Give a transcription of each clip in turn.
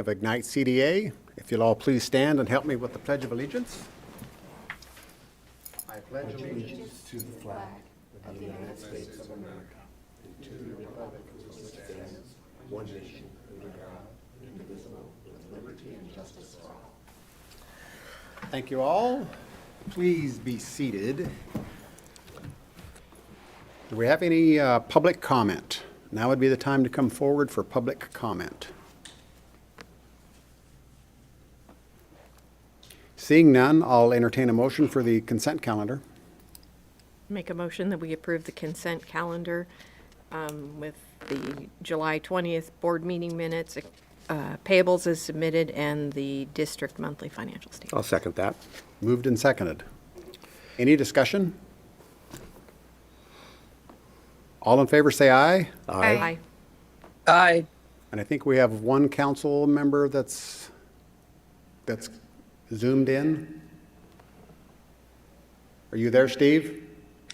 Ignite CDA. If you'll all please stand and help me with the Pledge of Allegiance. I pledge allegiance to the flag of the United States of America and to the republic for which it stands, one nation, under God, indivisible, with liberty and justice for all. Thank you all. Please be seated. Do we have any public comment? Now would be the time to come forward for public comment. Seeing none, I'll entertain a motion for the consent calendar. Make a motion that we approve the consent calendar with the July 20th board meeting minutes, payables as submitted, and the district monthly financial statement. I'll second that. Moved and seconded. Any discussion? All in favor say aye. Aye. Aye. And I think we have one council member that's zoomed in. Are you there, Steve?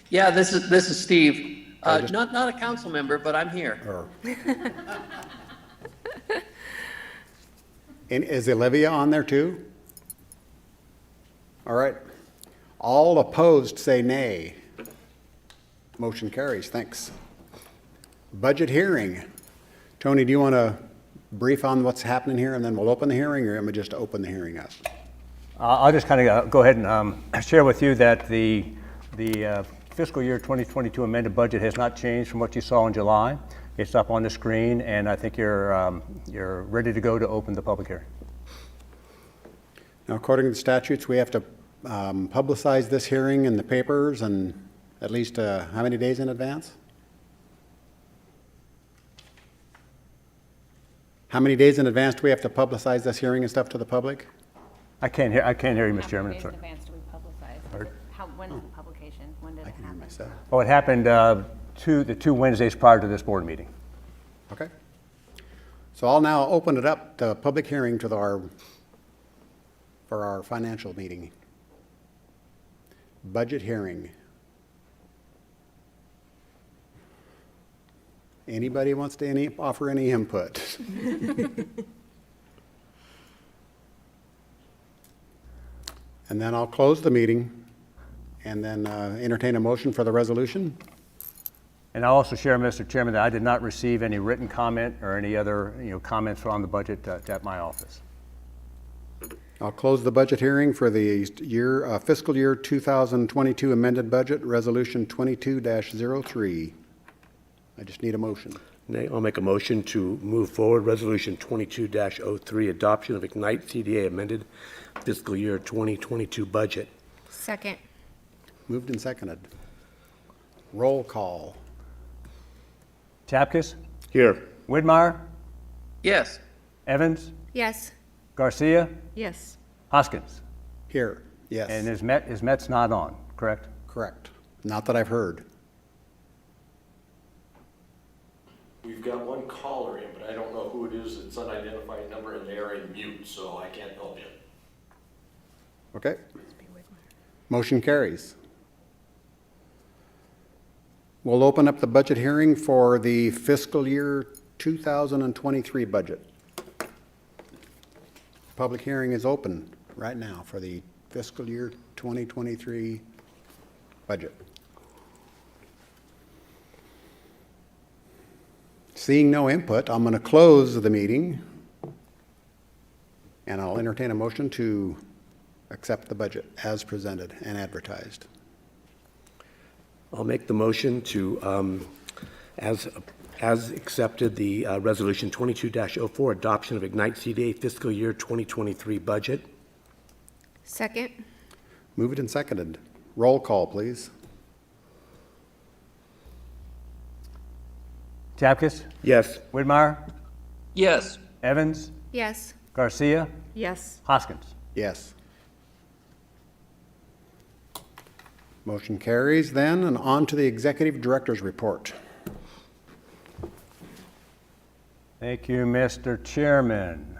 Yeah, this is Steve. I just- Not a council member, but I'm here. Or- And is Olivia on there too? All right. All opposed say nay. Motion carries. Thanks. Budget hearing. Tony, do you want to brief on what's happening here and then we'll open the hearing, or am I just open the hearing up? I'll just kind of go ahead and share with you that the fiscal year 2022 amended budget has not changed from what you saw in July. It's up on the screen, and I think you're ready to go to open the public hearing. Now, according to the statutes, we have to publicize this hearing in the papers and at least how many days in advance? How many days in advance do we have to publicize this hearing and stuff to the public? I can't hear you, Mr. How Chairman. many I'm days in sorry. advance do we publicize? Pardon? When's the publication? When did I it can hear happen? myself. Oh, it happened the two Wednesdays prior to this board meeting. Okay. So I'll now open it up to public hearing to for our financial meeting. Budget hearing. Anybody wants to offer any input? And then I'll close the meeting and then entertain a motion for the resolution. And I'll also share, Mr. Chairman, that I did not receive any written comment or any other comments on the budget at my office. I'll close the budget hearing for the fiscal year 2022 amended budget, Resolution 22-03. I just need a motion. I'll make a motion to move forward Resolution 22-03, adoption of Ignite CDA amended fiscal year 2022 budget. Second. Moved and seconded. Roll call. Chapkus, Here. Widmeyer, Yes. Evans, Yes. Garcia, Yes. Hoskins. Here, yes. And is Met's not on, correct? Correct. Not that I've heard. We've got one caller in, but I don't know who it is. It's unidentified number, and they are in mute, so I can't help you. Okay. Motion carries. We'll open up the budget hearing for the fiscal year 2023 budget. Public hearing is open right now for the fiscal year 2023 budget. Seeing no input, I'm going to close the meeting, and I'll entertain a motion to accept the budget as presented and advertised. I'll make the motion to, as accepted, the Resolution 22-04, adoption of Ignite CDA fiscal year 2023 budget. Second. Moved and seconded. Roll call, please. Chapkus, Yes. Widmeyer, Yes. Evans, Yes. Garcia, Yes. Hoskins. Yes. Motion carries then, and on to the Executive Director's report. Thank you, Mr. Chairman.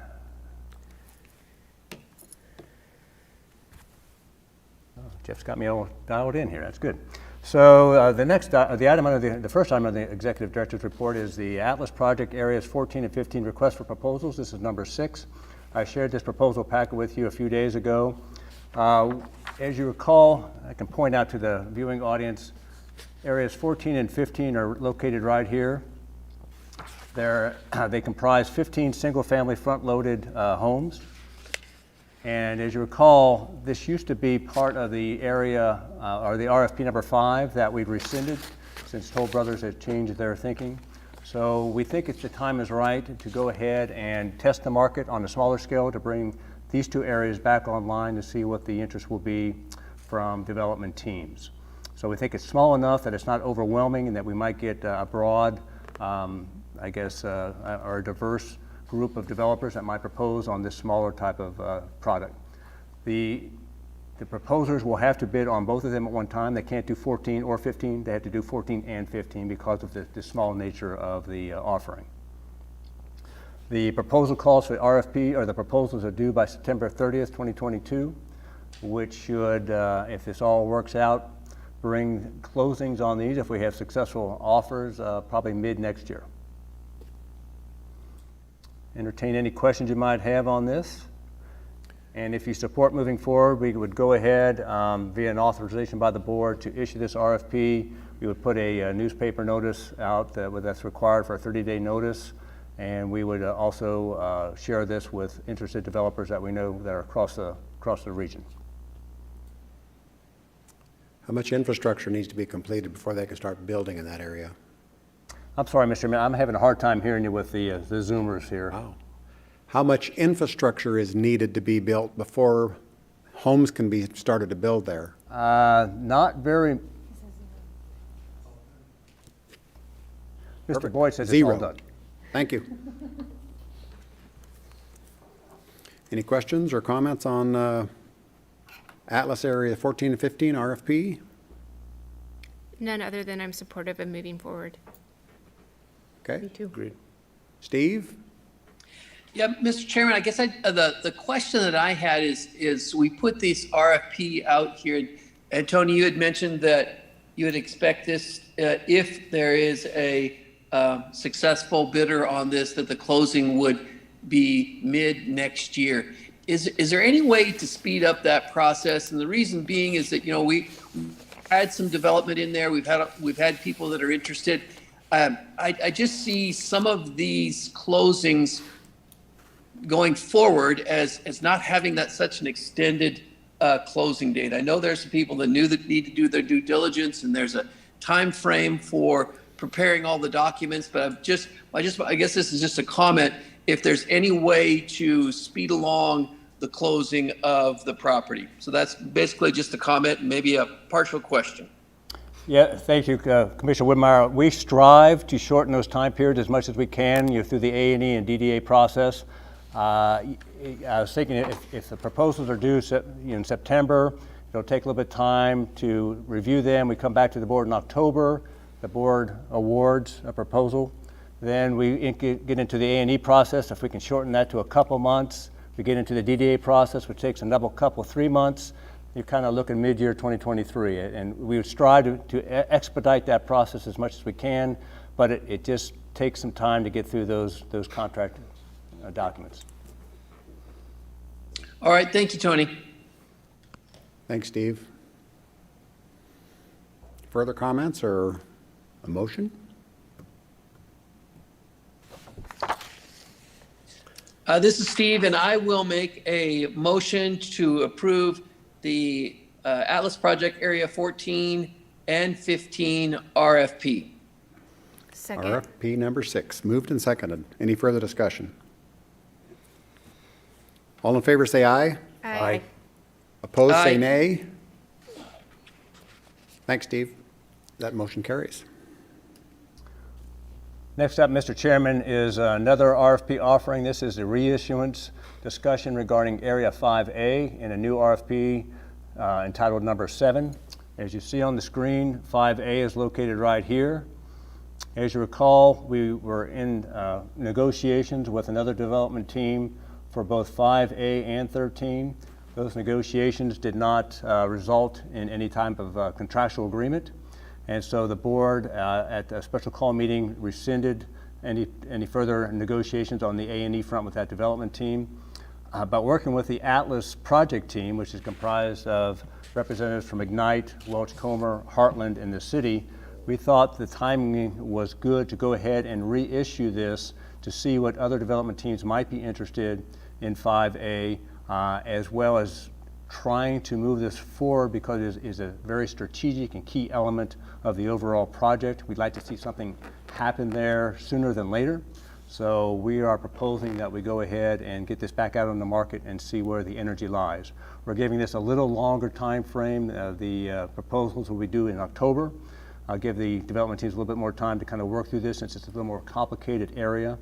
Jeff's got me all dialed in here. That's good. So the item under the first item on the Executive Director's report is the Atlas Project Areas 14 and 15 request for proposals. This is number 6. I shared this proposal packet with you a few days ago. As you recall, I can point out to the viewing audience, areas 14 and 15 are located right here. They comprise 15 single-family front-loaded homes. And as you recall, this used to be part of the area, or the RFP number 5 that we've rescinded since Toll Brothers had changed their thinking. So we think the time is right to go ahead and test the market on a smaller scale to bring these 2 areas back online to see what the interest will be from development teams. So we think it's small enough that it's not overwhelming and that we might get a broad, or a diverse group of developers that might propose on this smaller type of product. The proposers will have to bid on both of them at one time. They can't do 14 or 15. They have to do 14 and 15 because of the small nature of the offering. The proposal calls for the RFP, or the proposals are due by September 30th, 2022, which should, if this all works out, bring closings on these, if we have successful offers, probably mid next year. Entertain any questions you might have on this. And if you support moving forward, we would go ahead via an authorization by the board to issue this RFP. We would put a newspaper notice out that's required for a 30-day notice. And we would also share this with interested developers that we know that are across the region. How much infrastructure needs to be completed before they can start building in that area? I'm sorry, Mr. Mayor, I'm having a hard time hearing you with the Zoomers here. Wow. How much infrastructure is needed to be built before homes can be started to build there? Not very. Mr. Perfect. Boyd says it's Zero. all done. Thank you. Any questions or comments on Atlas Area 14 and 15 RFP? None other than I'm supportive of moving forward. Okay. Me too. Agreed. Steve? Yeah, Mr. Chairman, I guess the question that I had is we put these RFP out here, and Tony, you had mentioned that you would expect this, if there is a successful bidder on this, that the closing would be mid next year. Is there any way to speed up that process? And the reason being is that, we had some development in there. We've had people that are interested. I just see some of these closings going forward as not having that such an extended closing date. I know there's some people that need to do their due diligence, and there's a time frame for preparing all the documents. But I guess this is just a comment. If there's any way to speed along the closing of the property. So that's basically just a comment and maybe a partial question. Yeah, thank you, Commissioner Whitmire. We strive to shorten those time periods as much as we can, through the A&E and DDA process. I was thinking if the proposals are due in September, it'll take a little bit of time to review them. We come back to the board in October. The board awards a proposal. Then we get into the A&E process. If we can shorten that to a couple months, we get into the DDA process, which takes another 3 months. You're kind of looking mid-year 2023. And we would strive to expedite that process as much as we can, but it just takes some time to get through those contract documents. All right, thank you, Tony. Thanks, Steve. Further comments or a motion? This is Steve, and I will make a motion to approve the Atlas Project Area 14 and 15 RFP. Second. RFP number 6, moved and seconded. Any further discussion? All in favor say aye. Aye. Opposed say Aye. nay. Thanks, Steve. That motion carries. Next up, Mr. Chairman, is another RFP offering. This is the reissuance discussion regarding Area 5A in a new RFP entitled number 7. As you see on the screen, 5A is located right here. As you recall, we were in negotiations with another development team for both 5A and 13. Those negotiations did not result in any type of contractual agreement. And so the board, at a special call meeting, rescinded any further negotiations on the A&E front with that development team. But working with the Atlas project team, which is comprised of representatives from Ignite, Welch Comer, Heartland, and the city, we thought the timing was good to go ahead and reissue this to see what other development teams might be interested in 5A, as well as trying to move this forward because it is a very strategic and key element of the overall project. We'd like to see something happen there sooner than later. So we are proposing that we go ahead and get this back out on the market and see where the energy lies. We're giving this a little longer time frame. The proposals will be due in October. I'll give the development teams a little bit more time to kind of work through this since it's a little more complicated area,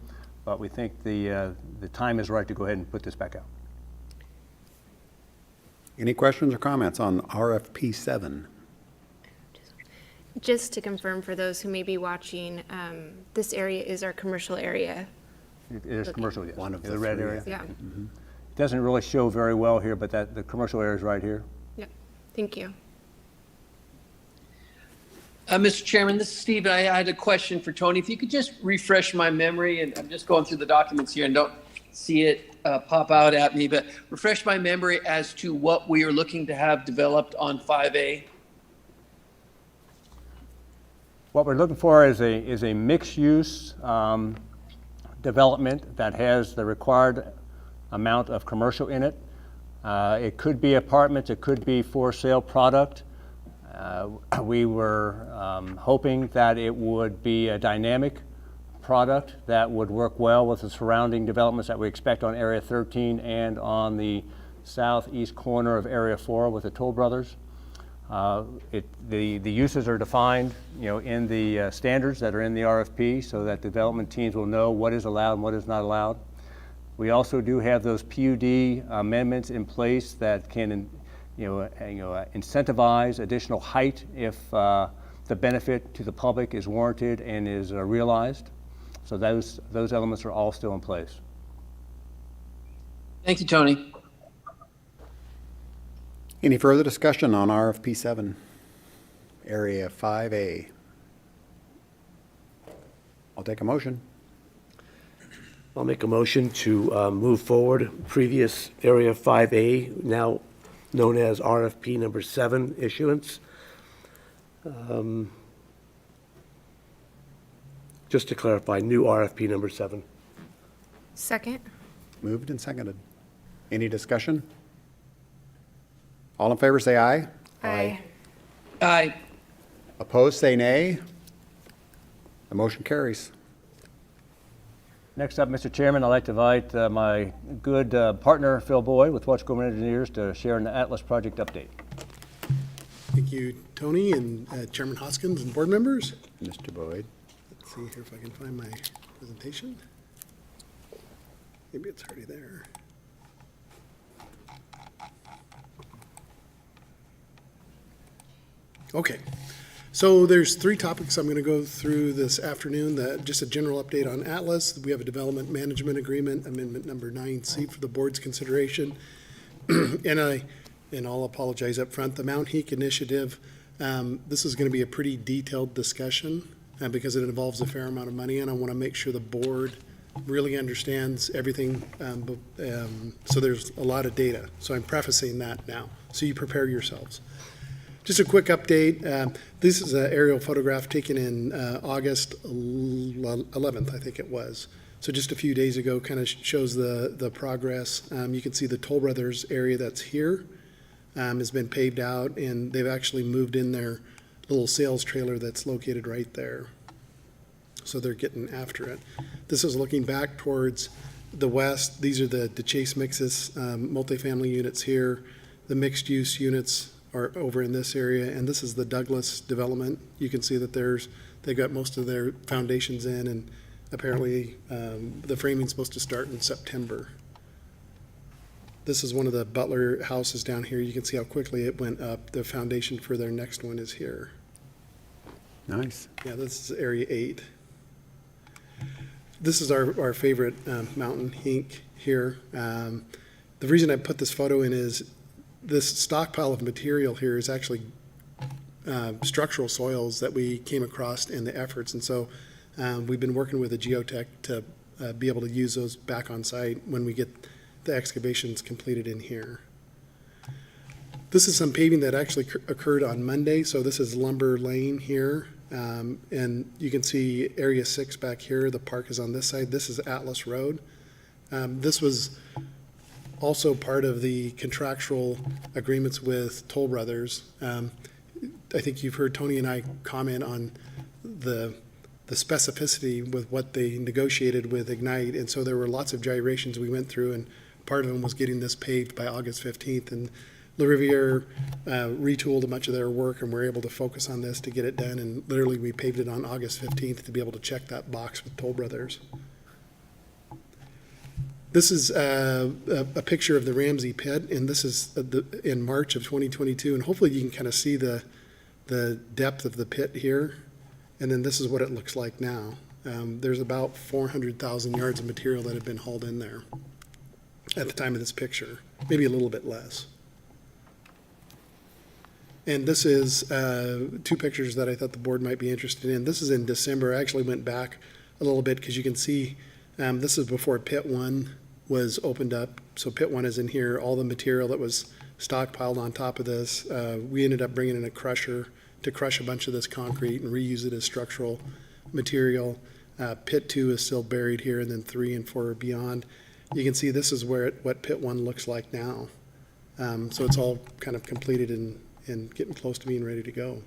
but we think the time is right to go ahead and put this back out. Any questions or comments on RFP 7? Just to confirm for those who may be watching, this area is our commercial area. It is commercial, yes. One of The the red three, I area. think. Yeah. It doesn't really show very well here, but the commercial area is right here. Yep. Thank you. Mr. Chairman, this is Steve. I had a question for Tony. If you could just refresh my memory, and I'm just going through the documents here and don't see it pop out at me, but refresh my memory as to what we are looking to have developed on 5A. What we're looking for is a mixed-use development that has the required amount of commercial in it. It could be apartments, it could be for sale product. We were hoping that it would be a dynamic product that would work well with the surrounding developments that we expect on Area 13 and on the southeast corner of Area 4 with the Toll Brothers. The uses are defined, in the standards that are in the RFP so that development teams will know what is allowed and what is not allowed. We also do have those PUD amendments in place that can, incentivize additional height if the benefit to the public is warranted and is realized. So those elements are all still in place. Thank you, Tony. Any further discussion on RFP 7, Area 5A? I'll take a motion. I'll make a motion to move forward previous Area 5A, now known as RFP number 7 issuance. Just to clarify, new RFP number 7. Second. Moved and seconded. Any discussion? All in favor, say aye. Aye. Aye. Opposed, say nay. The motion carries. Next up, Mr. Chairman, I'd like to invite my good partner, Phil Boyd, with Welch Comer Engineers to share an Atlas project update. Thank you, Tony, and Chairman Hoskins and board members. Mr. Boyd. Let's see here if I can find my presentation. Maybe it's already there. Okay, so there's 3 topics I'm going to go through this afternoon. Just a general update on Atlas. We have a development management agreement, amendment number 9C for the board's consideration. And I'll apologize up front. The Mount Heek Initiative, this is going to be a pretty detailed discussion because it involves a fair amount of money, and I want to make sure the board really understands everything. So there's a lot of data. So I'm prefacing that now, so you prepare yourselves. Just a quick update. This is an aerial photograph taken in August 11th, I think it was. So just a few days ago, kind of shows the progress. You can see the Toll Brothers area that's here has been paved out, and they've actually moved in their little sales trailer that's located right there. So they're getting after it. This is looking back towards the west. These are the Chase Mixes multifamily units here. The mixed-use units are over in this area, and this is the Douglas development. You can see that they've got most of their foundations in, and apparently the framing's supposed to start in September. This is one of the Butler houses down here. You can see how quickly it went up. The foundation for their next one is here. Nice. Yeah, this is Area 8. This is our favorite mountain, Hink, here. The reason I put this photo in is this stockpile of material here is actually structural soils that we came across in the efforts. And so we've been working with a geotech to be able to use those back on site when we get the excavations completed in here. This is some paving that actually occurred on Monday. So this is Lumber Lane here. And you can see Area 6 back here. The park is on this side. This is Atlas Road. This was also part of the contractual agreements with Toll Brothers. I think you've heard Tony and I comment on the specificity with what they negotiated with Ignite. And so there were lots of gyrations we went through, and part of them was getting this paved by August 15th. And Le Riviere retooled a bunch of their work, and we're able to focus on this to get it done. And literally, we paved it on August 15th to be able to check that box with Toll Brothers. This is a picture of the Ramsey Pit, and this is in March of 2022. And hopefully, you can kind of see the depth of the pit here. And then this is what it looks like now. There's about 400,000 yards of material that have been hauled in there at the time of this picture, maybe a little bit less. And this is two pictures that I thought the board might be interested in. This is in December. I actually went back a little bit because you can see this is before Pit 1 was opened up. So Pit 1 is in here. All the material that was stockpiled on top of this. We ended up bringing in a crusher to crush a bunch of this concrete and reuse it as structural material. Pit 2 is still buried here, and then 3 and 4 are beyond. You can see this is what Pit 1 looks like now. So it's all kind of completed and getting close to being ready to go.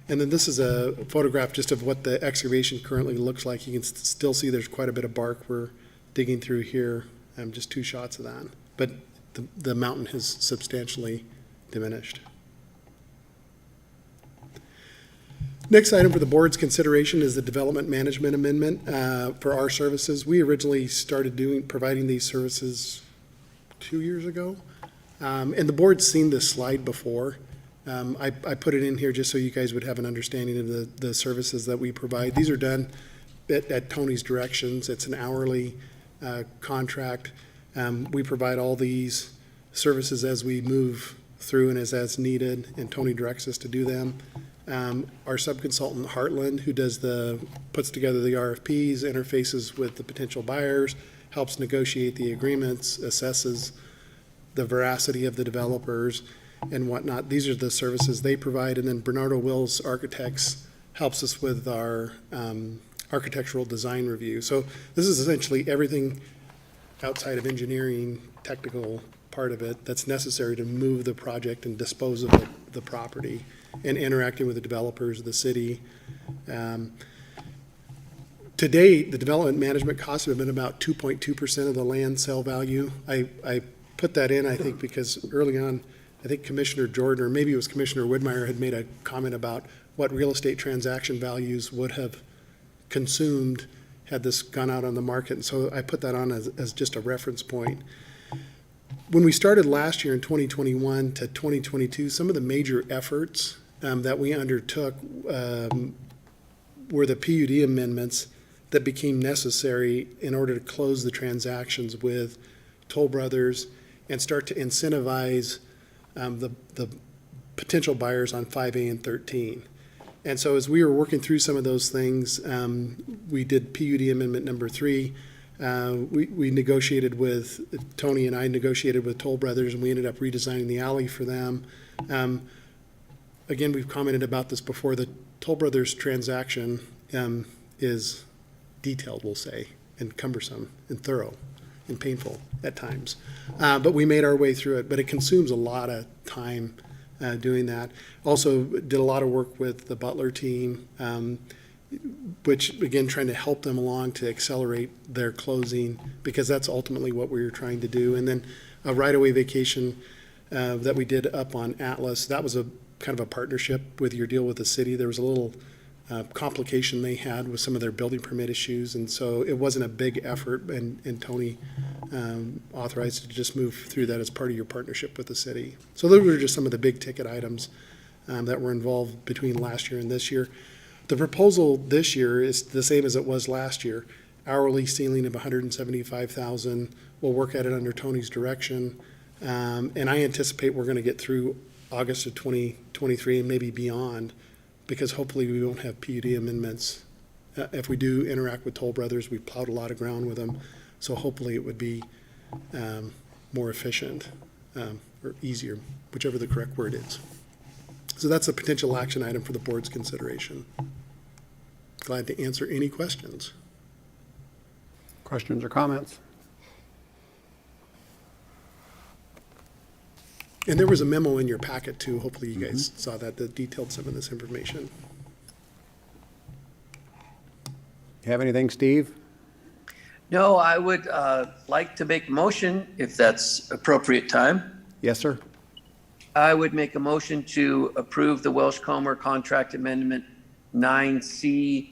And then this is a photograph just of what the excavation currently looks like. You can still see there's quite a bit of bark we're digging through here. Just 2 shots of that. But the mountain has substantially diminished. Next item for the board's consideration is the development management amendment for our services. We originally started providing these services 2 years ago. And the board's seen this slide before. I put it in here just so you guys would have an understanding of the services that we provide. These are done at Tony's directions. It's an hourly contract. We provide all these services as we move through and as needed, and Tony directs us to do them. Our subconsultant Heartland, who puts together the RFPs, interfaces with the potential buyers, helps negotiate the agreements, assesses the veracity of the developers and whatnot. These are the services they provide. And then Bernardo Wills Architects helps us with our architectural design review. So this is essentially everything outside of engineering, technical part of it, that's necessary to move the project and dispose of the property and interacting with the developers, the city. To date, the development management costs have been about 2.2% of the land sale value. I put that in, I think, because early on, I think Commissioner Jordan, or maybe it was Commissioner Widmeyer, had made a comment about what real estate transaction values would have consumed had this gone out on the market. And so I put that on as just a reference point. When we started last year in 2021 to 2022, some of the major efforts that we undertook were the PUD amendments that became necessary in order to close the transactions with Toll Brothers and start to incentivize the potential buyers on 5A and 13. And so as we were working through some of those things, we did PUD amendment number 3. We negotiated with, Tony and I negotiated with Toll Brothers, and we ended up redesigning the alley for them. Again, we've commented about this before. The Toll Brothers transaction is detailed, we'll say, and cumbersome and thorough and painful at times. But we made our way through it, but it consumes a lot of time doing that. Also did a lot of work with the Butler team, which, again, trying to help them along to accelerate their closing, because that's ultimately what we were trying to do. And then a right-of-way vacation that we did up on Atlas, that was a kind of a partnership with your deal with the city. There was a little complication they had with some of their building permit issues, and so it wasn't a big effort, and Tony authorized to just move through that as part of your partnership with the city. So those were just some of the big ticket items that were involved between last year and this year. The proposal this year is the same as it was last year. Hourly ceiling of $175,000. We'll work at it under Tony's direction, and I anticipate we're going to get through August of 2023 and maybe beyond, because hopefully we won't have PUD amendments. If we do interact with Toll Brothers, we plowed a lot of ground with them, so hopefully it would be more efficient or easier, whichever the correct word is. So that's a potential action item for the board's consideration. Glad to answer any questions. Questions or comments? And there was a memo in your packet too, hopefully you guys saw that detailed some of this information. You have anything, Steve? No, I would like to make a motion, if that's appropriate time. Yes, sir. I would make a motion to approve the Welsh Comer Contract Amendment 9C,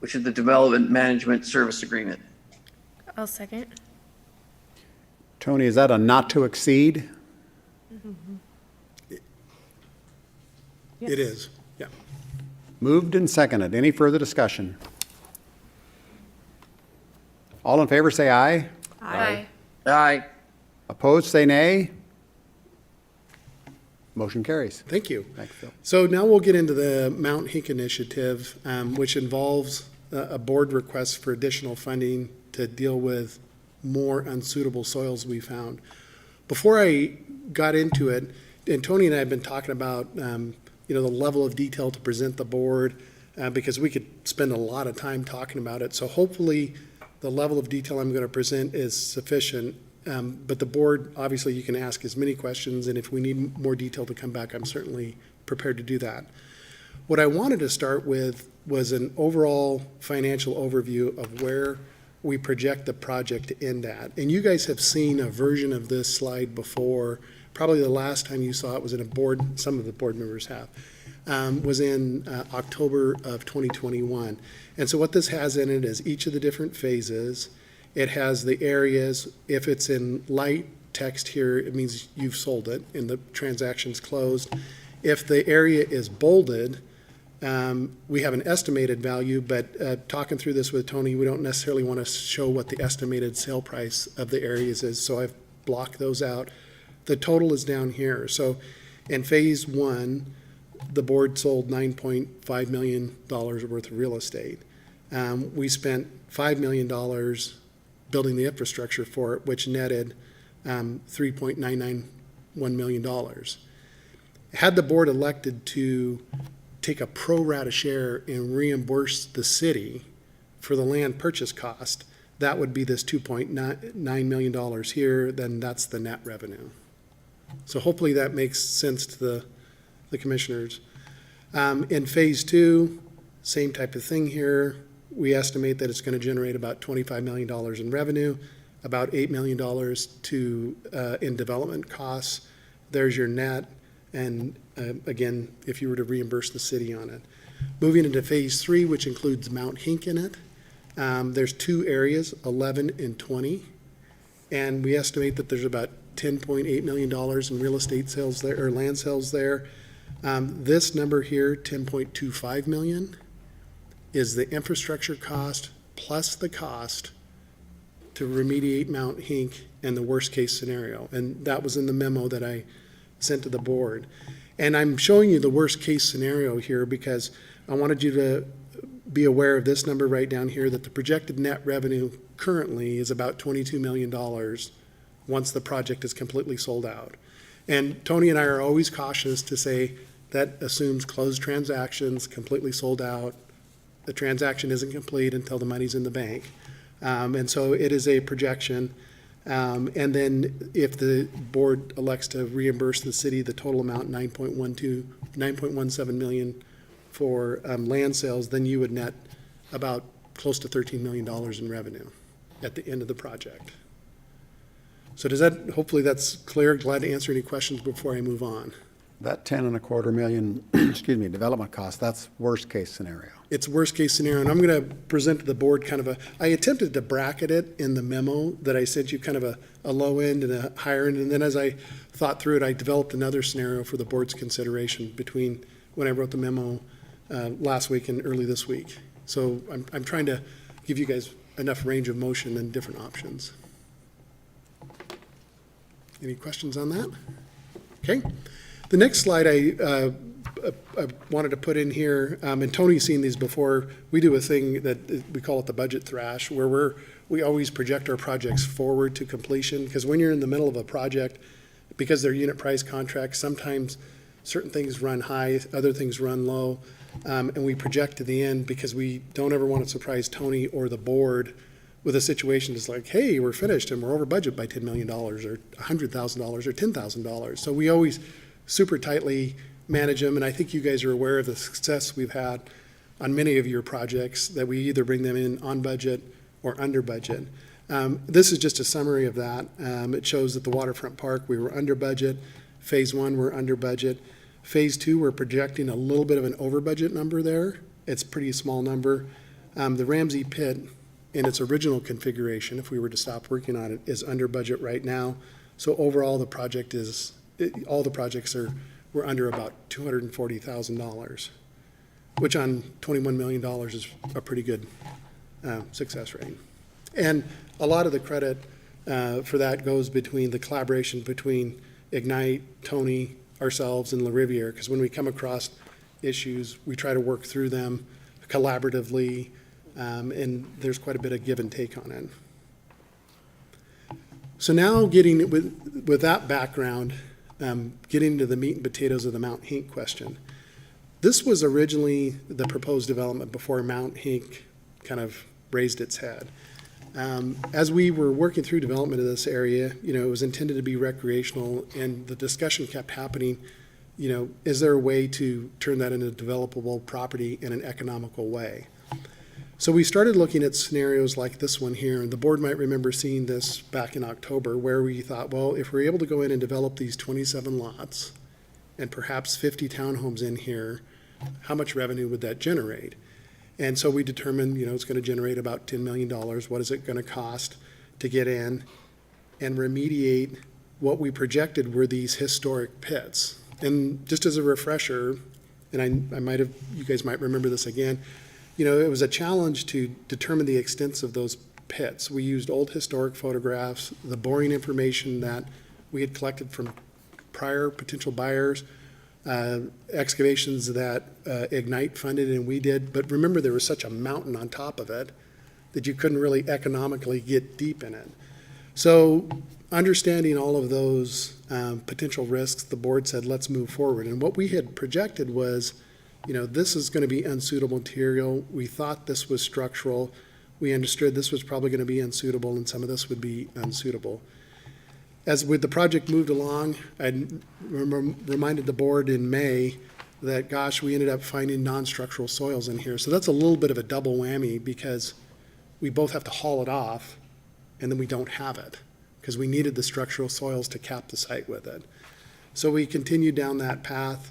which is the Development Management Service Agreement. I'll second. Tony, is that a not to exceed? It is, yeah. Moved and seconded. Any further discussion? All in favor, say aye. Aye. Aye. Opposed, say nay. Motion carries. Thank you. Thanks, Phil. So now we'll get into the Mount Hink Initiative, which involves a board request for additional funding to deal with more unsuitable soils we found. Before I got into it, and Tony and I have been talking about, the level of detail to present the board, because we could spend a lot of time talking about it. So hopefully the level of detail I'm going to present is sufficient. But the board, obviously, you can ask as many questions, and if we need more detail to come back, I'm certainly prepared to do that. What I wanted to start with was an overall financial overview of where we project the project to end at. And you guys have seen a version of this slide before. Probably the last time you saw it was in a board, some of the board members have, was in October of 2021. And so what this has in it is each of the different phases. It has the areas. If it's in light text here, it means you've sold it and the transaction's closed. If the area is bolded, we have an estimated value, but talking through this with Tony, we don't necessarily want to show what the estimated sale price of the areas is, so I've blocked those out. The total is down here. So in phase one, the board sold $9.5 million worth of real estate. We spent $5 million building the infrastructure for it, which netted $3.991 million. Had the board elected to take a pro rata share and reimburse the city for the land purchase cost, that would be this $2.9 million here, then that's the net revenue. So hopefully that makes sense to the commissioners. In phase two, same type of thing here. We estimate that it's going to generate about $25 million in revenue, about $8 million in development costs. There's your net. And again, if you were to reimburse the city on it. Moving into phase three, which includes Mount Hink in it, there's two areas, 11 and 20. And we estimate that there's about $10.8 million in real estate sales there, or land sales there. This number here, $10.25 million, is the infrastructure cost plus the cost to remediate Mount Hink and the worst case scenario. And that was in the memo that I sent to the board. And I'm showing you the worst case scenario here because I wanted you to be aware of this number right down here, that the projected net revenue currently is about $22 million once the project is completely sold out. And Tony and I are always cautious to say that assumes closed transactions, completely sold out. The transaction isn't complete until the money's in the bank. And so it is a projection. And then if the board elects to reimburse the city the total amount, $9.17 million for land sales, then you would net about close to $13 million in revenue at the end of the project. So does that, hopefully that's clear. Glad to answer any questions before I move on. That 10.25 million, development cost, that's worst case scenario. It's worst case scenario, and I'm going to present to the board kind of I attempted to bracket it in the memo that I sent you, kind of a low end and a higher end, and then as I thought through it, I developed another scenario for the board's consideration between when I wrote the memo last week and early this week. So I'm trying to give you guys enough range of motion and different options. Any questions on that? Okay. The next slide I wanted to put in here, and Tony's seen these before. We do a thing that we call it the budget thrash, where we always project our projects forward to completion, because when you're in the middle of a project, because they're unit price contracts, sometimes certain things run high, other things run low, and we project to the end because we don't ever want to surprise Tony or the board with a situation that's like, hey, we're finished and we're over budget by $10 million or $100,000 or $10,000. So we always super tightly manage them, and I think you guys are aware of the success we've had on many of your projects, that we either bring them in on budget or under budget. This is just a summary of that. It shows that the waterfront park, we were under budget. Phase 1, we're under budget. Phase 2, we're projecting a little bit of an over budget number there. It's a pretty small number. The Ramsey Pit, in its original configuration, if we were to stop working on it, is under budget right now. So overall, the project is, all the projects we're under about $240,000, which on $21 million is a pretty good success rate. And a lot of the credit for that goes between the collaboration between Ignite, Tony, ourselves, and La Riviere, because when we come across issues, we try to work through them collaboratively, and there's quite a bit of give and take on it. So now getting, with that background, getting to the meat and potatoes of the Mount Hink question. This was originally the proposed development before Mount Hink kind of raised its head. As we were working through development of this area, it was intended to be recreational, and the discussion kept happening, is there a way to turn that into developable property in an economical way? So we started looking at scenarios like this one here, and the board might remember seeing this back in October, where we thought, well, if we're able to go in and develop these 27 lots and perhaps 50 townhomes in here, how much revenue would that generate? And so we determined, it's going to generate about $10 million. What is it going to cost to get in and remediate what we projected were these historic pits? And just as a refresher, and you guys might remember this again, it was a challenge to determine the extents of those pits. We used old historic photographs, the boring information that we had collected from prior potential buyers, excavations that Ignite funded and we did. But remember, there was such a mountain on top of it that you couldn't really economically get deep in it. So understanding all of those potential risks, the board said, let's move forward. And what we had projected was, this is going to be unsuitable material. We thought this was structural. We understood this was probably going to be unsuitable, and some of this would be unsuitable. As with the project moved along, I reminded the board in May that, gosh, we ended up finding non-structural soils in here. So that's a little bit of a double whammy, because we both have to haul it off, and then we don't have it, because we needed the structural soils to cap the site with it. So we continued down that path.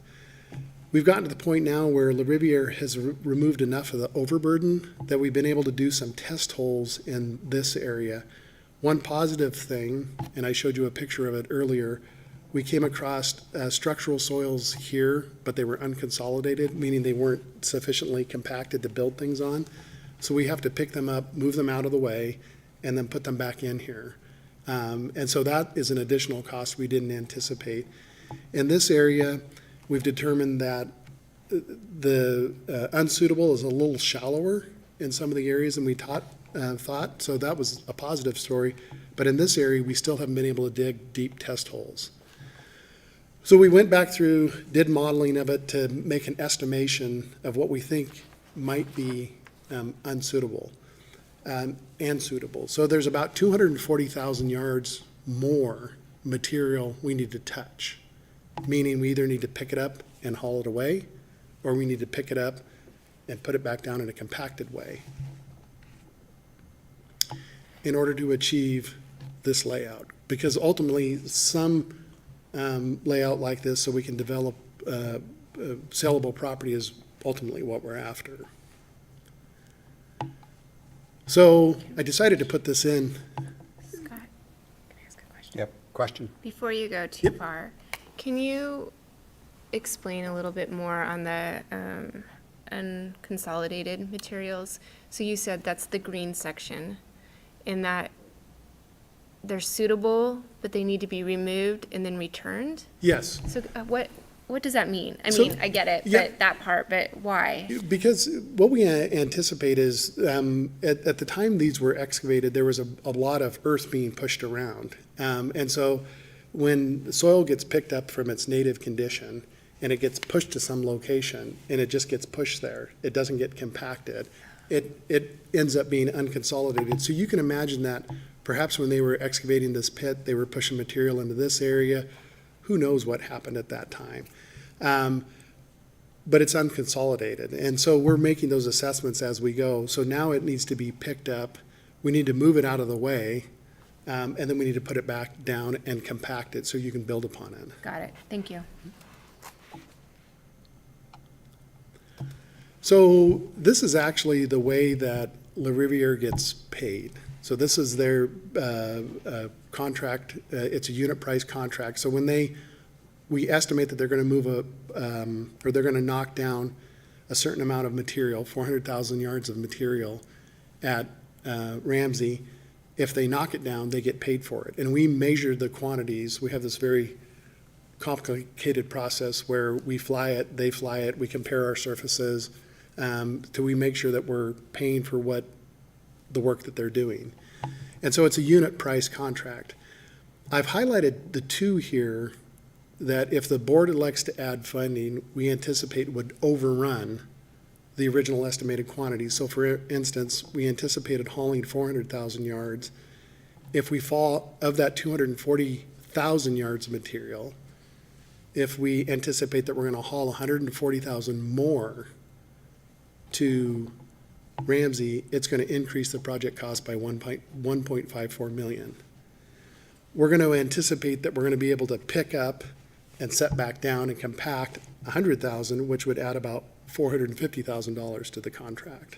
We've gotten to the point now where La Riviere has removed enough of the overburden that we've been able to do some test holes in this area. One positive thing, and I showed you a picture of it earlier, we came across structural soils here, but they were unconsolidated, meaning they weren't sufficiently compacted to build things on. So we have to pick them up, move them out of the way, and then put them back in here. And so that is an additional cost we didn't anticipate. In this area, we've determined that the unsuitable is a little shallower in some of the areas than we thought, so that was a positive story. But in this area, we still haven't been able to dig deep test holes. So we went back through, did modeling of it to make an estimation of what we think might be unsuitable and suitable. So there's about 240,000 yards more material we need to touch, meaning we either need to pick it up and haul it away, or we need to pick it up and put it back down in a compacted way in order to achieve this layout. Because ultimately, some layout like this, so we can develop sellable property, is ultimately what we're after. So I decided to put this in. Scott, can I ask a question? Yep, question? Before you go too far, can you explain a little bit more on the unconsolidated materials? So you said that's the green section, and that they're suitable, but they need to be removed and then returned? Yes. So what does that mean? I So- mean, I get it, yeah. but that part, but why? Because what we anticipate is, at the time these were excavated, there was a lot of earth being pushed around. And so when the soil gets picked up from its native condition and it gets pushed to some location and it just gets pushed there, it doesn't get compacted, it ends up being unconsolidated. So you can imagine that perhaps when they were excavating this pit, they were pushing material into this area. Who knows what happened at that time? But it's unconsolidated. And so we're making those assessments as we go. So now it needs to be picked up. We need to move it out of the way. And then we need to put it back down and compact it so you can build upon it. Got it. Thank you. So this is actually the way that La Riviere gets paid. So this is their contract. It's a unit price contract. So when we estimate that they're going to move or they're going to knock down a certain amount of material, 400,000 yards of material at Ramsey. If they knock it down, they get paid for it. And we measure the quantities. We have this very complicated process where we fly it, they fly it, we compare our surfaces, till we make sure that we're paying for what the work that they're doing. And so it's a unit price contract. I've highlighted the two here that if the board elects to add funding, we anticipate would overrun the original estimated quantity. So for instance, we anticipated hauling 400,000 yards. If we fall of that 240,000 yards of material, if we anticipate that we're going to haul 140,000 more to Ramsey, it's going to increase the project cost by 1.54 million. We're going to anticipate that we're going to be able to pick up and set back down and compact 100,000, which would add about $450,000 to the contract.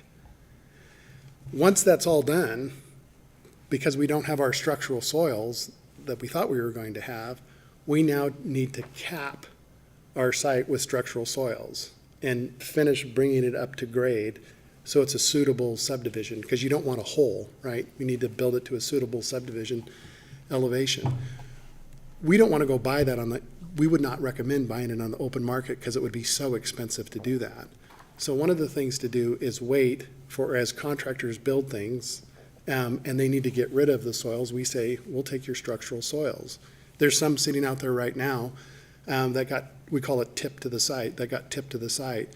Once that's all done, because we don't have our structural soils that we thought we were going to have, we now need to cap our site with structural soils and finish bringing it up to grade so it's a suitable subdivision, because you don't want a hole, right? We need to build it to a suitable subdivision elevation. We don't want to go buy that we would not recommend buying it on the open market because it would be so expensive to do that. So one of the things to do is wait for, as contractors build things, and they need to get rid of the soils, we say, we'll take your structural soils. There's some sitting out there right now we call it tipped to the site, that got tipped to the site.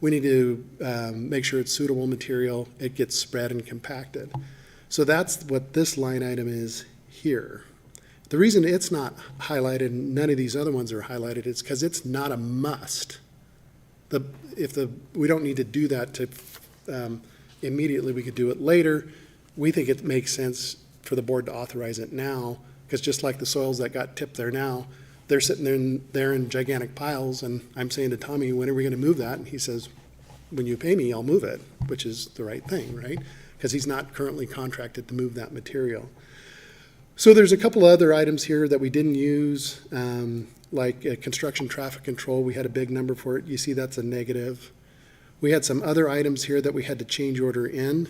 We need to make sure it's suitable material, it gets spread and compacted. So that's what this line item is here. The reason it's not highlighted and none of these other ones are highlighted is because it's not a must. We don't need to do that to immediately, we could do it later. We think it makes sense for the board to authorize it now, because just like the soils that got tipped there now, they're sitting there in gigantic piles, and I'm saying to Tommy, when are we going to move that? And he says, when you pay me, I'll move it, which is the right thing, right? Because he's not currently contracted to move that material. So there's a couple of other items here that we didn't use, like construction traffic control. We had a big number for it. You see that's a negative. We had some other items here that we had to change order in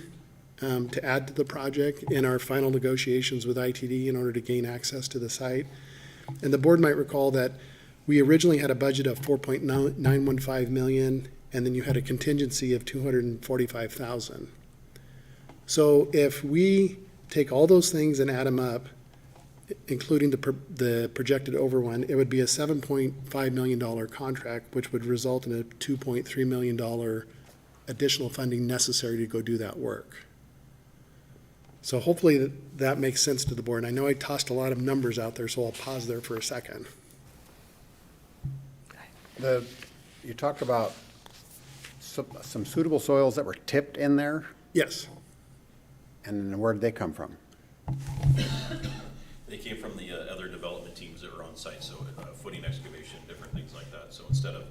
to add to the project in our final negotiations with ITD in order to gain access to the site. And the board might recall that we originally had a budget of $4.915 million, and then you had a contingency of $245,000. So if we take all those things and add them up, including the projected over one, it would be a $7.5 million contract, which would result in a $2.3 million additional funding necessary to go do that work. So hopefully that makes sense to the board. And I know I tossed a lot of numbers out there, so I'll pause there for a second. You talked about some suitable soils that were tipped in there, Yes. and where did they come from? They came from the other development teams that were on site, so footing excavation, different things like that. So instead of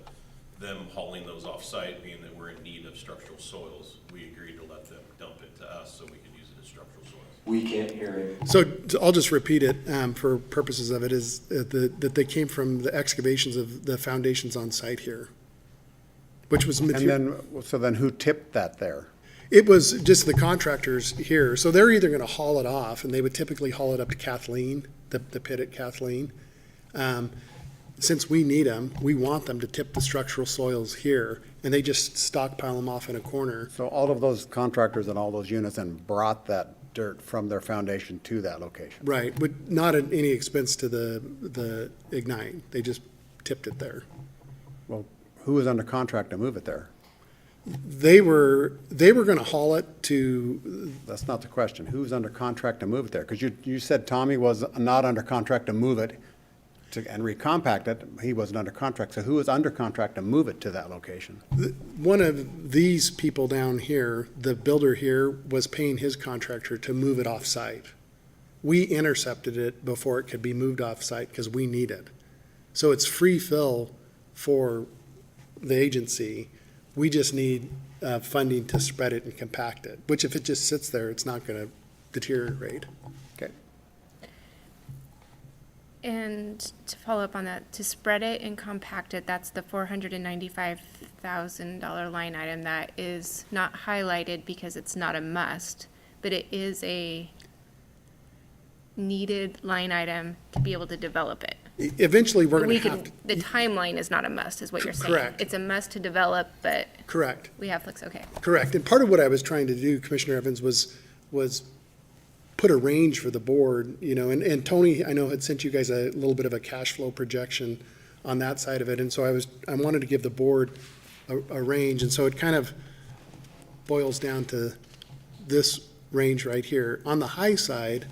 them hauling those off-site, being that we're in need of structural soils, we agreed to let them dump it to us so we could use it as structural soils. We can't hear it. So I'll just repeat it for purposes of it, is that they came from the excavations of the foundations on site here, which was material. So then who tipped that there? It was just the contractors here. So they're either going to haul it off, and they would typically haul it up to Kathleen, the pit at Kathleen. since we need them, we want them to tip the structural soils here, and they just stockpile them off in a corner. So all of those contractors and all those units and brought that dirt from their foundation to that location? Right, but not at any expense to the Ignite. They just tipped it there. Well, who was under contract to move it there? They were gonna haul it to, That's not the question. Who's under contract to move it there? Because you said Tommy was not under contract to move it and recompact it. He wasn't under contract. So who was under contract to move it to that location? one of these people down here, the builder here, was paying his contractor to move it off-site. We intercepted it before it could be moved off-site because we need it. So it's free fill for the agency. We just need funding to spread it and compact it, which if it just sits there, it's not going to deteriorate. Okay. And to follow up on that, to spread it and compact it, that's the $495,000 line item that is not highlighted because it's not a must, but it is a needed line item to be able to develop it. Eventually, we're going We to have can, to, the timeline is not a must, is what you're saying. Correct. It's a must to develop, but correct, we have flex, okay. correct. And part of what I was trying to do, Commissioner Evans, was put a range for the board, you know, and Tony, I know, had sent you guys a little bit of a cash flow projection on that side of it, and so I wanted to give the board a range, and so it kind of boils down to this range right here. On the high side,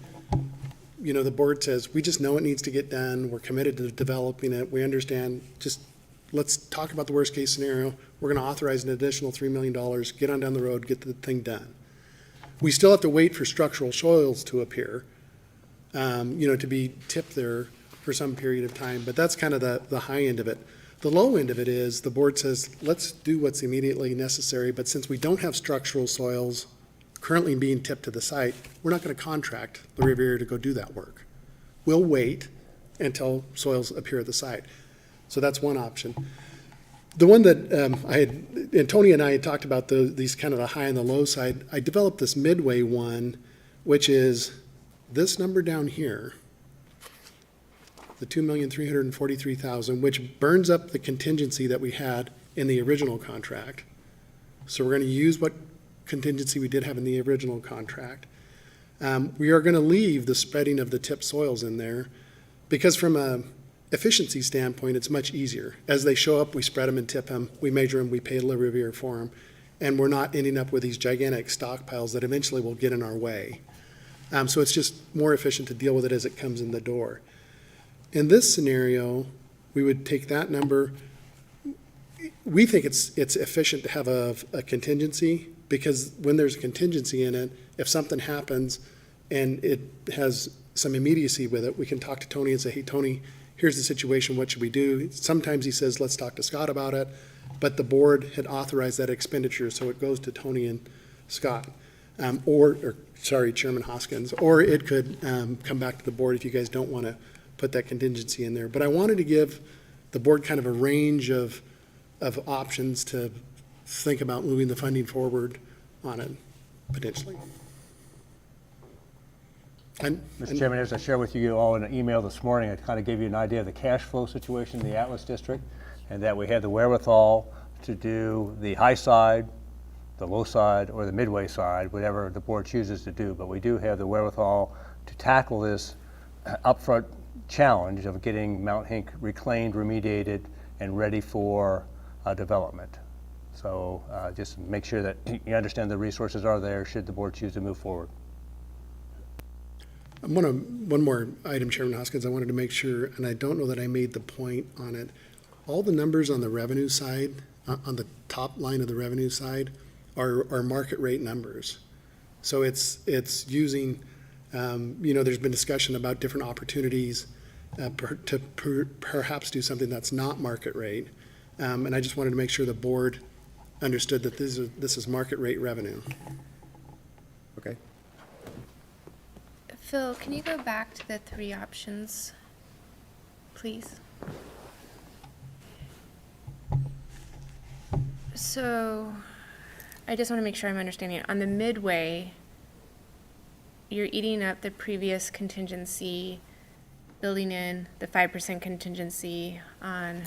you know, the board says, we just know it needs to get done, we're committed to developing it, we understand, just let's talk about the worst-case scenario, we're gonna authorize an additional $3 million, get on down the road, get the thing done. We still have to wait for structural soils to appear, you know, to be tipped there for some period of time, but that's kind of the high end of it. The low end of it is, the board says, let's do what's immediately necessary, but since we don't have structural soils currently being tipped to the site, we're not gonna contract the Riviera to go do that work. We'll wait until soils appear at the site. So that's one option. The one that and Tony and I had talked about these kind of the high and the low side. I developed this midway one, which is this number down here, the $2,343,000, which burns up the contingency that we had in the original contract. So we're going to use what contingency we did have in the original contract. We are going to leave the spreading of the tip soils in there because from a efficiency standpoint, it's much easier. As they show up, we spread them and tip them, we measure them, we pay La Riviere for them, and we're not ending up with these gigantic stockpiles that eventually will get in our way. So it's just more efficient to deal with it as it comes in the door. In this scenario, we would take that number. We think it's efficient to have a contingency because when there's a contingency in it, if something happens and it has some immediacy with it, we can talk to Tony and say, hey, Tony, here's the situation, what should we do? Sometimes he says, let's talk to Scott about it, but the board had authorized that expenditure, so it goes to Tony and Scott, Chairman Hoskins, or it could come back to the board if you guys don't want to put that contingency in there. But I wanted to give the board kind of a range of options to think about moving the funding forward on it, potentially. Mr. Chairman, as I shared with you all in an email this morning, I kind of gave you an idea of the cash flow situation in the Atlas District, and that we had the wherewithal to do the high side, the low side, or the midway side, whatever the board chooses to do. But we do have the wherewithal to tackle this upfront challenge of getting Mount Hink reclaimed, remediated, and ready for development. So just make sure that you understand the resources are there should the board choose to move forward. One more item, Chairman Hoskins, I wanted to make sure, and I don't know that I made the point on it. All the numbers on the revenue side, on the top line of the revenue side, are market rate numbers. So it's using, you know, there's been discussion about different opportunities to perhaps do something that's not market rate. And I just wanted to make sure the board understood that this is market rate revenue. Okay. Phil, can you go back to the three options, please? So, I just want to make sure I'm understanding it. On the midway, you're eating up the previous contingency, building in the 5% contingency on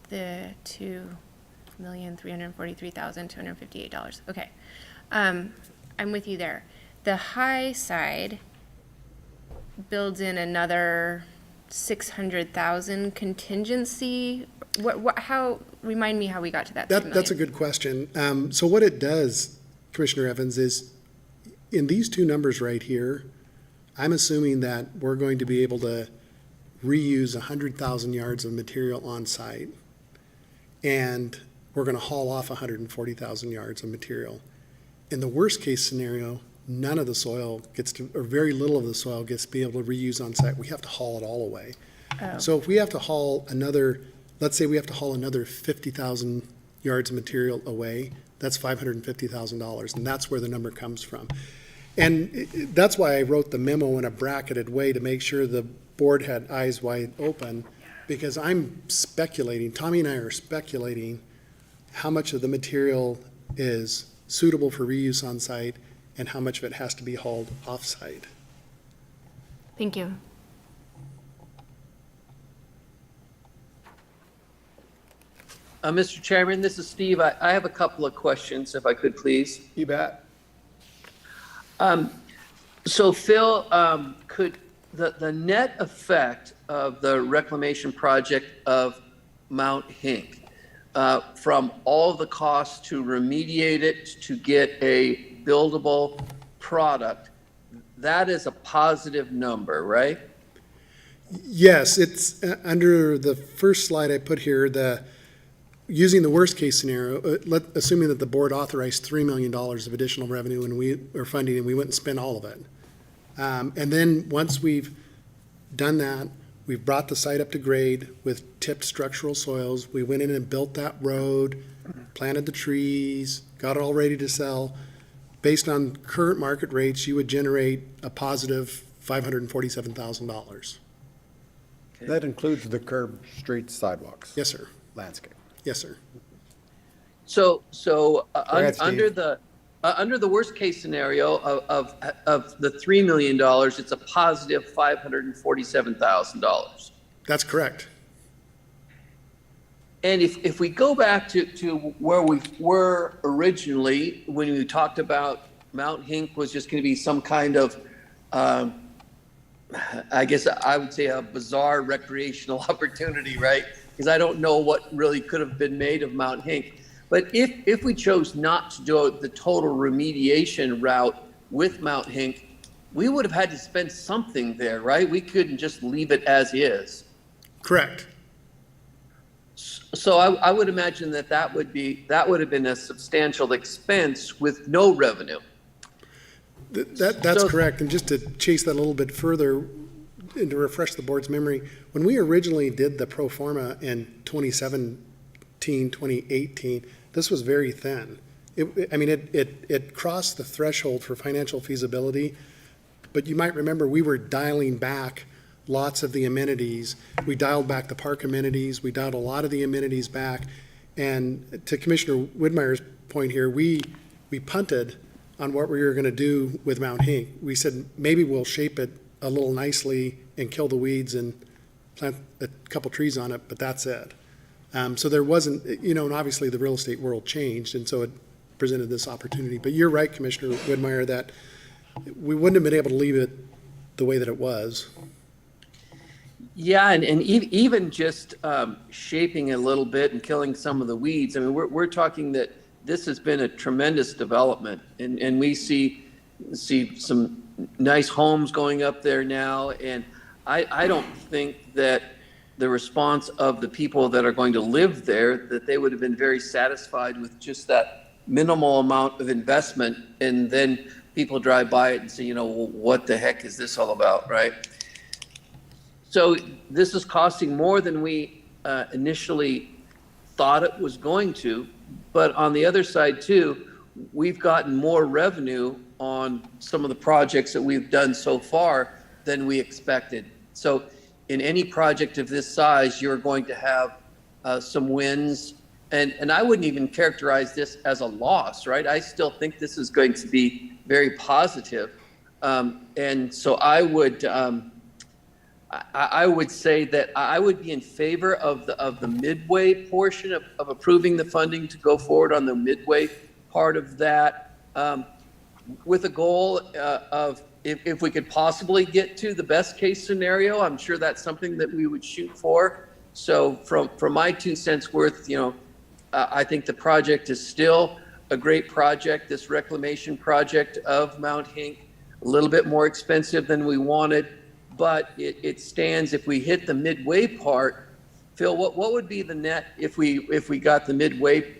the $2,343,258. Okay. I'm with you there. The high side builds in another 600,000 contingency. How, remind me how we got to that 3 million. That's a good question. So what it does, Commissioner Evans, is in these two numbers right here, I'm assuming that we're going to be able to reuse 100,000 yards of material on site, and we're going to haul off 140,000 yards of material. In the worst case scenario, none of the soil gets to, or very little of the soil gets to be able to reuse on site. We have to haul it all away. So if we have to haul another, let's say we have to haul another 50,000 yards of material away, that's $550,000, and that's where the number comes from. And that's why I wrote the memo in a bracketed way to make sure the board had eyes wide open, because I'm speculating, Tommy and I are speculating how much of the material is suitable for reuse on site and how much of it has to be hauled off site. Thank you. Mr. Chairman, this is Steve. I have a couple of questions, if I could, please. You bet. So Phil, could the net effect of the reclamation project of Mount Hink, from all the costs to remediate it, to get a buildable product, that is a positive number, right? Yes, it's under the first slide I put here, using the worst case scenario, assuming that the board authorized $3 million of additional revenue and we are funding and we went and spent all of it. And then once we've done that, we've brought the site up to grade with tipped structural soils. We went in and built that road, planted the trees, got it all ready to sell. Based on current market rates, you would generate a positive $547,000. That includes the curb, streets, sidewalks. Yes, sir. Landscape. Yes, sir. So ahead, Steve. under the worst case scenario of the $3 million, it's a positive $547,000. That's correct. And if we go back to where we were originally, when we talked about Mount Hink was just going to be some kind of, I guess I would say a bizarre recreational opportunity, right? Because I don't know what really could have been made of Mount Hink. But if we chose not to do the total remediation route with Mount Hink, we would have had to spend something there, right? We couldn't just leave it as is. Correct. So I would imagine that would have been a substantial expense with no revenue. That's So- correct. And just to chase that a little bit further and to refresh the board's memory, when we originally did the pro forma in 2017, 2018, this was very thin. It crossed the threshold for financial feasibility, but you might remember we were dialing back lots of the amenities. We dialed back the park amenities. We dialed a lot of the amenities back. And to Commissioner Widmeyer's point here, we punted on what we were going to do with Mount Hink. We said, maybe we'll shape it a little nicely and kill the weeds and plant a couple trees on it, but that's it. So there wasn't, and obviously the real estate world changed, and so it presented this opportunity. But you're right, Commissioner Widmeyer, that we wouldn't have been able to leave it the way that it was. Yeah, and even just shaping it a little bit and killing some of the weeds. I mean, we're talking that this has been a tremendous development, and we see some nice homes going up there now. And I don't think that the response of the people that are going to live there, that they would have been very satisfied with just that minimal amount of investment. And then people drive by it and say, well, what the heck is this all about, right? So this is costing more than we initially thought it was going to. But on the other side too, we've gotten more revenue on some of the projects that we've done so far than we expected. So in any project of this size, you're going to have some wins. And I wouldn't even characterize this as a loss, right? I still think this is going to be very positive. And so I would I would say that I would be in favor of the midway portion of approving the funding to go forward on the midway part of that, with a goal of if we could possibly get to the best case scenario. I'm sure that's something that we would shoot for. So from my 2 cents worth, I think the project is still a great project. This reclamation project of Mount Hink, a little bit more expensive than we wanted, but it stands. If we hit the midway part, Phil, what would be the net if we got the midway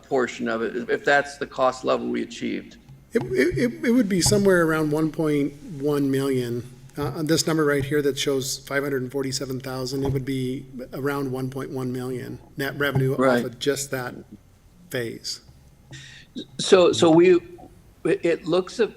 portion of it, if that's the cost level we achieved? It would be somewhere around 1.1 million. On this number right here that shows 547,000, it would be around 1.1 million net revenue Right. off of just that phase. So it looks like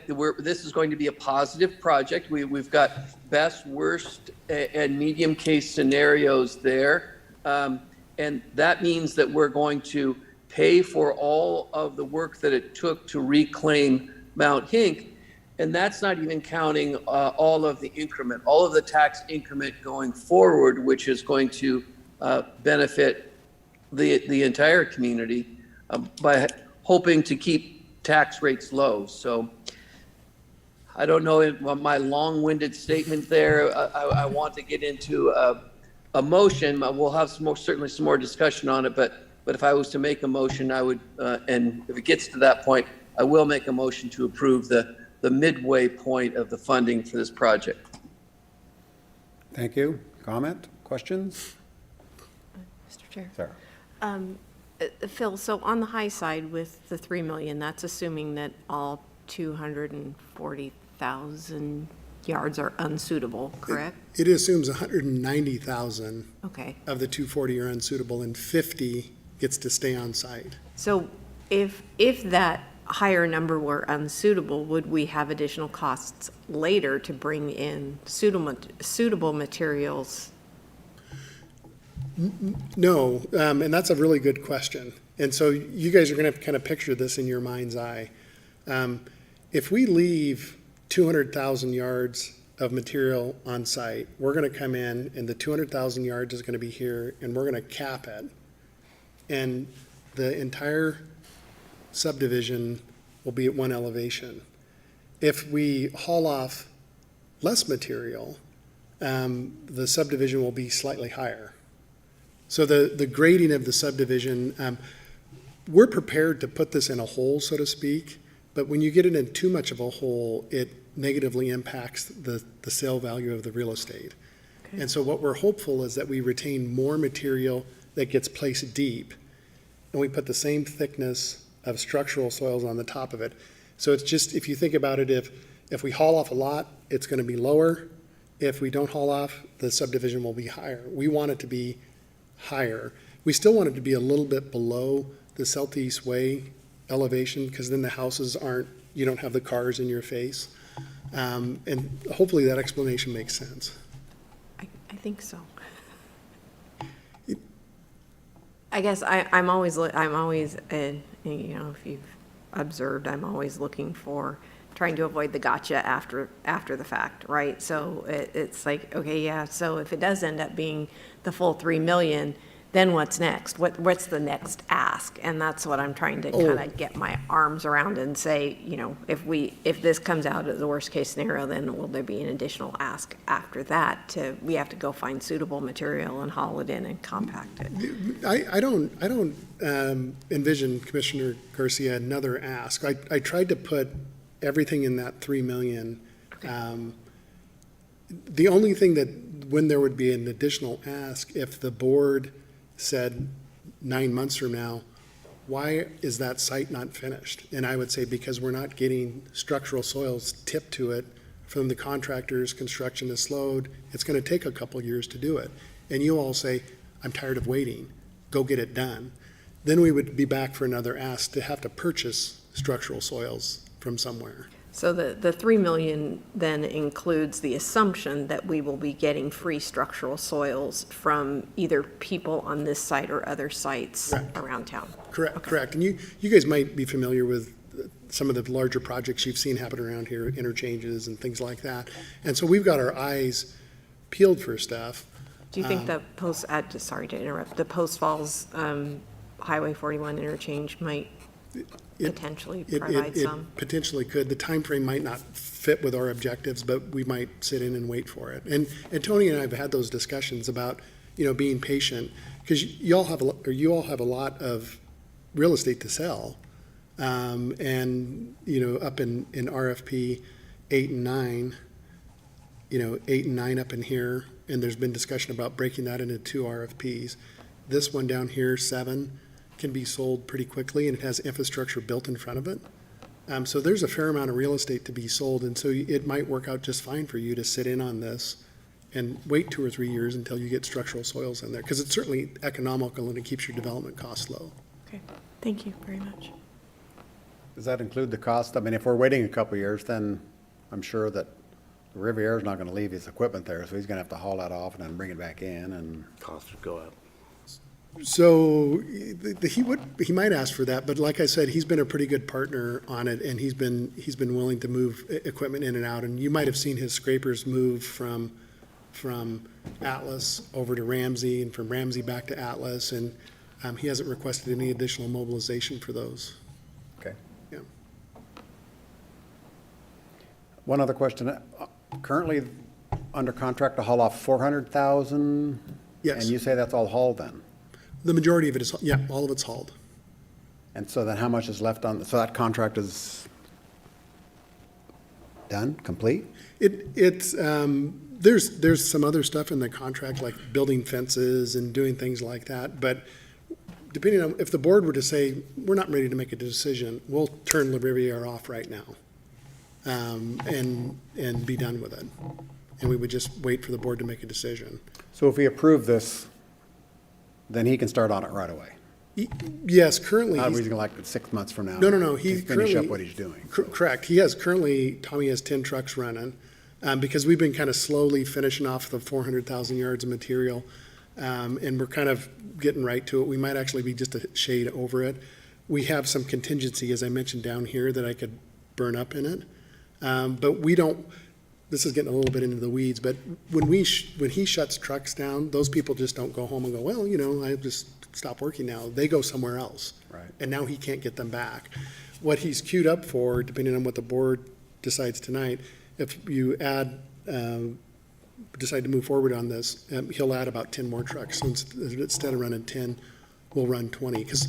this is going to be a positive project. We've got best, worst, and medium case scenarios there. And that means that we're going to pay for all of the work that it took to reclaim Mount Hink. And that's not even counting all of the increment, all of the tax increment going forward, which is going to benefit the entire community by hoping to keep tax rates low. So I don't know my long-winded statement there. I want to get into a motion. We'll have certainly some more discussion on it, but if I was to make a motion, I would, and if it gets to that point, I will make a motion to approve the midway point of the funding for this project. Thank you. Comment, questions? Mr. Chair. Sarah? Phil, so on the high side with the 3 million, that's assuming that all 240,000 yards are unsuitable, correct? It assumes 190,000 Okay. of the 240 are unsuitable and 50 gets to stay on site. So if that higher number were unsuitable, would we have additional costs later to bring in suitable materials? No, and that's a really good question. And so you guys are going to kind of picture this in your mind's eye. If we leave 200,000 yards of material on site, we're going to come in and the 200,000 yards is going to be here and we're going to cap it. And the entire subdivision will be at one elevation. If we haul off less material, the subdivision will be slightly higher. So the grading of the subdivision, we're prepared to put this in a hole, so to speak, but when you get it in too much of a hole, it negatively impacts the sale value of the real estate. Okay. And so what we're hopeful is that we retain more material that gets placed deep, and we put the same thickness of structural soils on the top of it. So it's just, if you think about it, if we haul off a lot, it's going to be lower. If we don't haul off, the subdivision will be higher. We want it to be higher. We still want it to be a little bit below the Southeast Way elevation, because then the houses aren't, you don't have the cars in your face. And hopefully that explanation makes sense. I think so. I guess I'm always, if you've observed, I'm always looking for, trying to avoid the gotcha after the fact, right? So it's like, okay, yeah, so if it does end up being the full 3 million, then what's next? What's the next ask? And that's what I'm trying to kind of get my arms around and say, if this comes out as the worst case scenario, then will there be an additional ask after that we have to go find suitable material and haul it in and compact it? I don't envision, Commissioner Garcia, another ask. I tried to put everything in that 3 million. The only thing that, when there would be an additional ask, if the board said 9 months from now, why is that site not finished? And I would say because we're not getting structural soils tipped to it from the contractors, construction is slowed, it's going to take a couple years to do it. And you all say, I'm tired of waiting, go get it done. Then we would be back for another ask to have to purchase structural soils from somewhere. So the 3 million then includes the assumption that we will be getting free structural soils from either people on this site or other sites Correct. around town. Correct. And you guys might be familiar with some of the larger projects you've seen happen around here, interchanges and things like that. And so we've got our eyes peeled for stuff. Do you think the post, sorry to interrupt, the Post Falls Highway 41 interchange might potentially provide some? It potentially could. The time frame might not fit with our objectives, but we might sit in and wait for it. And Tony and I have had those discussions about, being patient, because you all have a lot of real estate to sell. And, up in RFP 8 and 9, 8 and 9 up in here, and there's been discussion about breaking that into 2 RFPs. This one down here, 7, can be sold pretty quickly, and it has infrastructure built in front of it. So there's a fair amount of real estate to be sold, and so it might work out just fine for you to sit in on this and wait 2 or 3 years until you get structural soils in there, because it's certainly economical and it keeps your development costs low. Okay, thank you very much. Does that include the cost? I mean, if we're waiting a couple of years, then I'm sure that Riviere's not going to leave his equipment there, so he's going to have to haul that off and then bring it back in, and Costs would go up. So he might ask for that, but like I said, he's been a pretty good partner on it, and he's been willing to move equipment in and out. And you might have seen his scrapers move from Atlas over to Ramsey, and from Ramsey back to Atlas, and he hasn't requested any additional mobilization for those. okay. Yeah. One other question. Currently under contract to haul off 400,000? Yes. And you say that's all hauled then? The majority of it is, yeah, all of it's hauled. And so then how much is left on, so that contract is done, complete? It's there's some other stuff in the contract, like building fences and doing things like that, but depending on, if the board were to say, we're not ready to make a decision, we'll turn Le Riviere off right now, and be done with it. And we would just wait for the board to make a decision. So if we approve this, then he can start on it right away? Yes, currently. Not he's- he's going like 6 months from now? No, he To finish currently. up what he's doing? Correct. Tommy has 10 trucks running, because we've been kind of slowly finishing off the 400,000 yards of material, and we're kind of getting right to it. We might actually be just a shade over it. We have some contingency, as I mentioned down here, that I could burn up in it. But we don't, this is getting a little bit into the weeds, but when he shuts trucks down, those people just don't go home and go, well, I just stop working now. They go somewhere else. Right. And now he can't get them back. What he's queued up for, depending on what the board decides tonight, if you decide to move forward on this, he'll add about 10 more trucks. So instead of running 10, we'll run 20. Because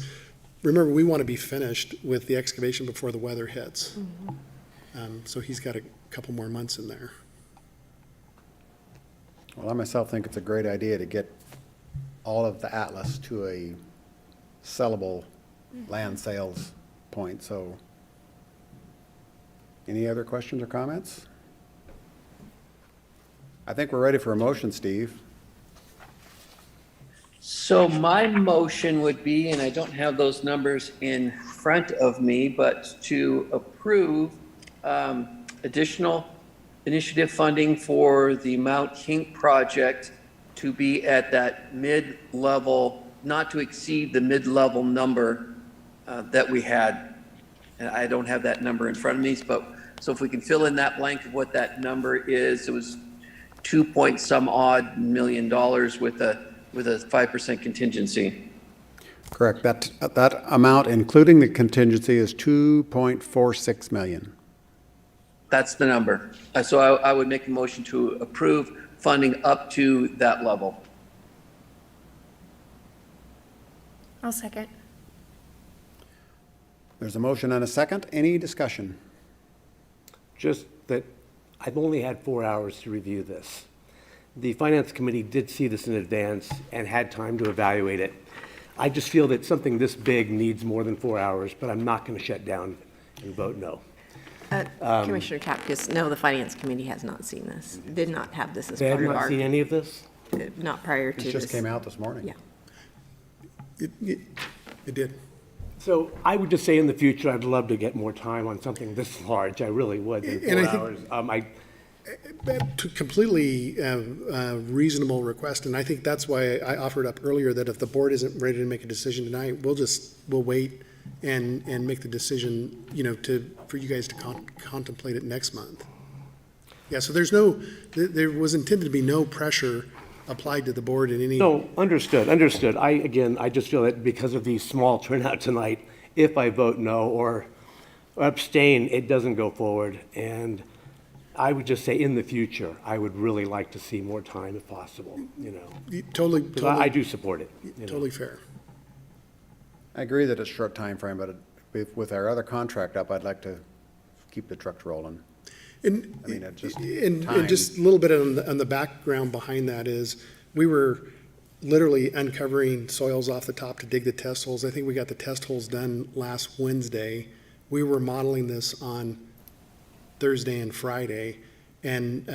remember, we want to be finished with the excavation before the weather hits. So he's got a couple more months in there. Well, I myself think it's a great idea to get all of the Atlas to a sellable land sales point, so. Any other questions or comments? I think we're ready for a motion, Steve. So my motion would be, and I don't have those numbers in front of me, but to approve additional initiative funding for the Mount Hink project to be at that mid-level, not to exceed the mid-level number that we had. And I don't have that number in front of me, but so if we can fill in that blank of what that number is, it was 2 point some odd million dollars with a 5% contingency. Correct. That amount, including the contingency, is 2.46 million. That's the number. So I would make a motion to approve funding up to that level. I'll second. There's a motion and a second. Any discussion? Just that I've only had 4 hours to review this. The Finance Committee did see this in advance and had time to evaluate it. I just feel that something this big needs more than 4 hours, but I'm not going to shut down and vote no. Commissioner Kapkus, no, the Finance Committee has not seen this, did not have this as They have part of not our, seen any of this? not prior to It this. just came out this morning. Yeah. It did. So I would just say in the future, I'd love to get more time on something this large. I really would, than And 4 I hours. Completely reasonable request, and I think that's why I offered up earlier that if the board isn't ready to make a decision tonight, we'll wait and make the decision, for you guys to contemplate it next month. Yeah, so there was intended to be no pressure applied to the board in any. No, understood. I just feel that because of the small turnout tonight, if I vote no or abstain, it doesn't go forward. And I would just say in the future, I would really like to see more time if possible, Totally, 'Cause I totally, do support it. totally fair. I agree that it's a short time frame, but with our other contract up, I'd like to keep the trucks rolling. And, I mean, it just, and time. just a little bit on the background behind that is, we were literally uncovering soils off the top to dig the test holes. I think we got the test holes done last Wednesday. We were modeling this on Thursday and Friday, and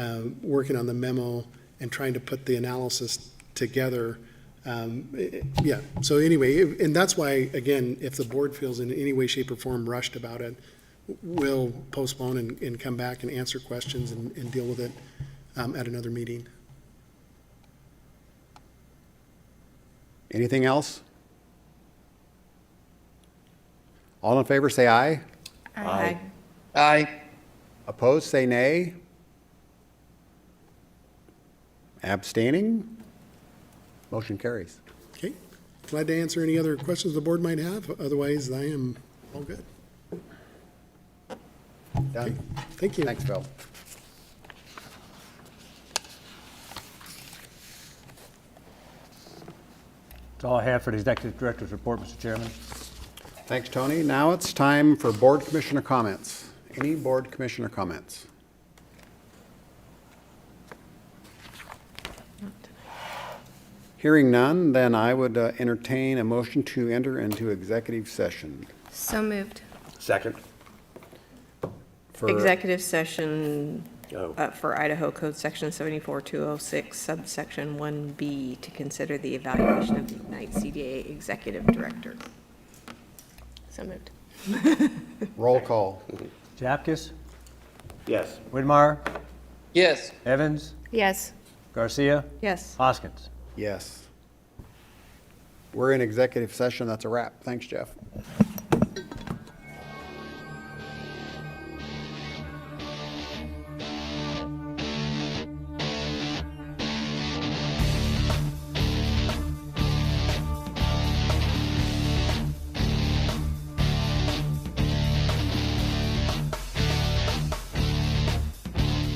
working on the memo and trying to put the analysis together. Yeah, so anyway, and that's why, again, if the board feels in any way, shape, or form rushed about it, we'll postpone and come back and answer questions and deal with it at another meeting. Anything else? All in favor, say aye. Aye. Aye. Opposed, say nay. Abstaining? Motion carries. Okay, glad to answer any other questions the board might have. Otherwise, I am all good. Done. Thank you. Thanks, Phil. That's all I have for the Executive Director's report, Mr. Chairman. Thanks, Tony. Now it's time for board commissioner comments. Any board commissioner comments? Hearing none, then I would entertain a motion to enter into executive session. So moved. Second. For Executive session Oh. for Idaho Code Section 74206, subsection 1B, to consider the evaluation of the Ignite CDA Executive Director. So moved. roll call. Japkus, Yes. Widmar, Yes. Evans, Yes. Garcia, Yes. Hoskins. Yes. We're in executive session. That's a wrap. Thanks, Jeff.